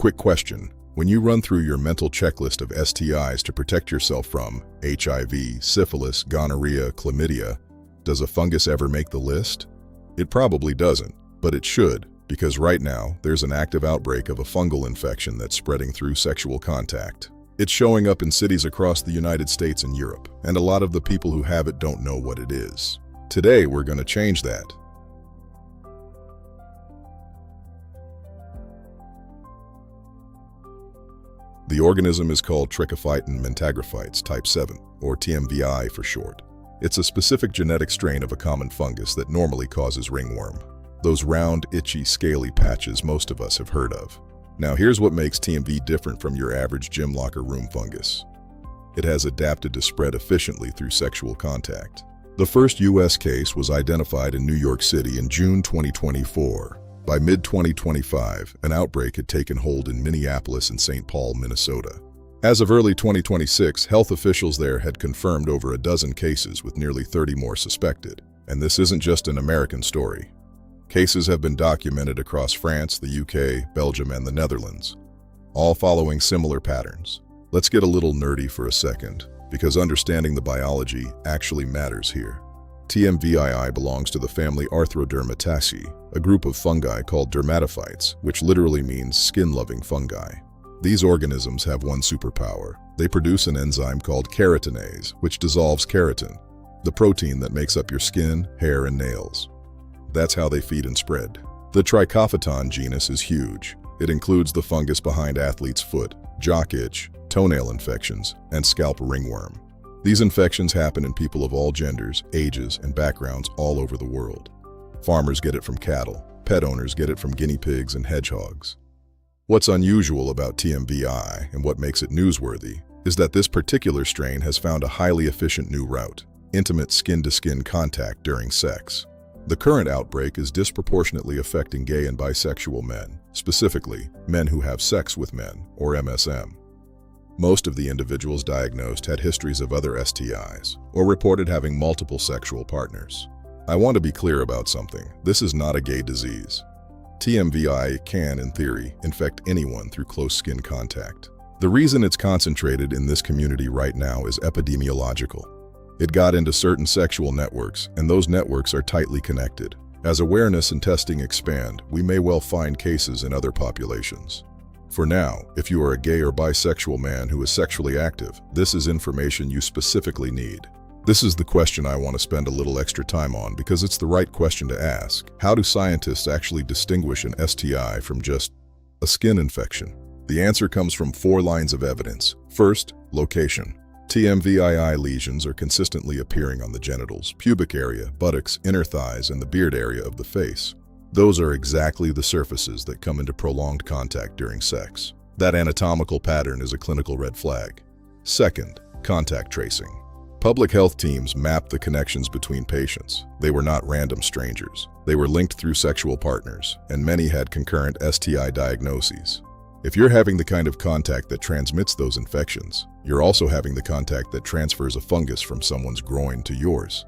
Quick question. When you run through your mental checklist of STIs to protect yourself from HIV, syphilis, gonorrhea, chlamydia, does a fungus ever make the list? It probably doesn't, but it should, because right now there's an active outbreak of a fungal infection that's spreading through sexual contact. It's showing up in cities across the United States and Europe, and a lot of the people who have it don't know what it is. Today we're going to change that. The organism is called Trichophyton mentagrophytes type 7, or TMVI for short. It's a specific genetic strain of a common fungus that normally causes ringworm. Those round, itchy, scaly patches most of us have heard of. Now here's what makes TMV different from your average gym locker room fungus. It has adapted to spread efficiently through sexual contact. The first U.S. case was identified in New York City in June 2024. By mid-2025, an outbreak had taken hold in Minneapolis and St. Paul, Minnesota. As of early 2026, health officials there had confirmed over a dozen cases with nearly 30 more suspected. And this isn't just an American story. Cases have been documented across France, the UK, Belgium, and the Netherlands, all following similar patterns. Let's get a little nerdy for a second, because understanding the biology actually matters here. TMVII belongs to the family Arthrodermataceae, a group of fungi called dermatophytes, which literally means skin-loving fungi. These organisms have one superpower. They produce an enzyme called keratinase, which dissolves keratin, the protein that makes up your skin, hair, and nails. That's how they feed and spread. The Trichophyton genus is huge. It includes the fungus behind athlete's foot, jock itch, toenail infections, and scalp ringworm. These infections happen in people of all genders, ages, and backgrounds all over the world. Farmers get it from cattle. Pet owners get it from guinea pigs and hedgehogs. What's unusual about TMVI and what makes it newsworthy is that this particular strain has found a highly efficient new route: intimate skin-to-skin contact during sex. The current outbreak is disproportionately affecting gay and bisexual men, specifically men who have sex with men, or MSM. Most of the individuals diagnosed had histories of other STIs, or reported having multiple sexual partners. I want to be clear about something. This is not a gay disease. TMVI can, in theory, infect anyone through close skin contact. The reason it's concentrated in this community right now is epidemiological. It got into certain sexual networks, and those networks are tightly connected. As awareness and testing expand, we may well find cases in other populations. For now, if you are a gay or bisexual man who is sexually active, this is information you specifically need. This is the question I want to spend a little extra time on because it's the right question to ask. How do scientists actually distinguish an STI from just a skin infection? The answer comes from 4 lines of evidence. First, location. TMVII lesions are consistently appearing on the genitals, pubic area, buttocks, inner thighs, and the beard area of the face. Those are exactly the surfaces that come into prolonged contact during sex. That anatomical pattern is a clinical red flag. Second, contact tracing. Public health teams mapped the connections between patients. They were not random strangers. They were linked through sexual partners, and many had concurrent STI diagnoses. If you're having the kind of contact that transmits those infections, you're also having the contact that transfers a fungus from someone's groin to yours.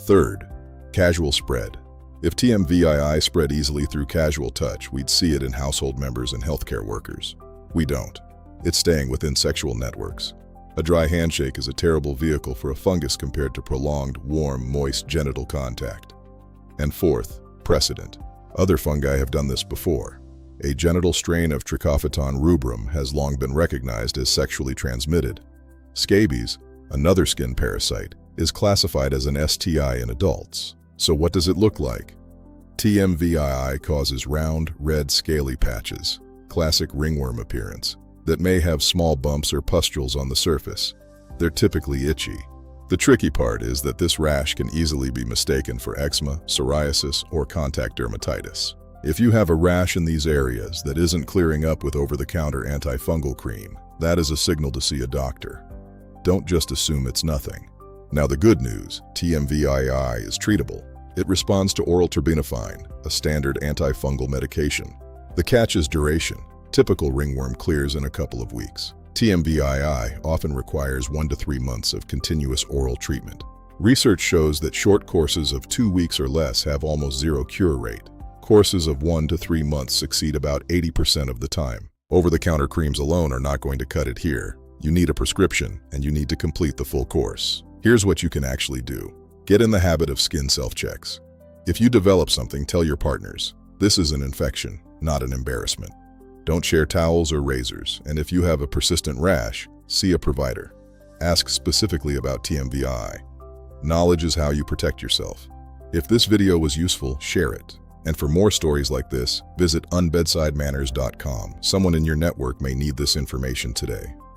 Third, casual spread. If TMVII spread easily through casual touch, we'd see it in household members and healthcare workers. We don't. It's staying within sexual networks. A dry handshake is a terrible vehicle for a fungus compared to prolonged, warm, moist genital contact. And fourth, precedent. Other fungi have done this before. A genital strain of Trichophyton rubrum has long been recognized as sexually transmitted. Scabies, another skin parasite, is classified as an STI in adults. So what does it look like? TMVII causes round, red, scaly patches, classic ringworm appearance, that may have small bumps or pustules on the surface. They're typically itchy. The tricky part is that this rash can easily be mistaken for eczema, psoriasis, or contact dermatitis. If you have a rash in these areas that isn't clearing up with over-the-counter antifungal cream, that is a signal to see a doctor. Don't just assume it's nothing. Now the good news, TMVII is treatable. It responds to oral terbinafine, a standard antifungal medication. The catch is duration. Typical ringworm clears in a couple of weeks. TMVII often requires 1 to 3 months of continuous oral treatment. Research shows that short courses of 2 weeks or less have almost zero cure rate. Courses of 1 to 3 months succeed about 80% of the time. Over-the-counter creams alone are not going to cut it here. You need a prescription, and you need to complete the full course. Here's what you can actually do. Get in the habit of skin self-checks. If you develop something, tell your partners. This is an infection, not an embarrassment. Don't share towels or razors, and if you have a persistent rash, see a provider. Ask specifically about TMVI. Knowledge is how you protect yourself. If this video was useful, share it. And for more stories like this, visit unbedsidemanners.com. Someone in your network may need this information today.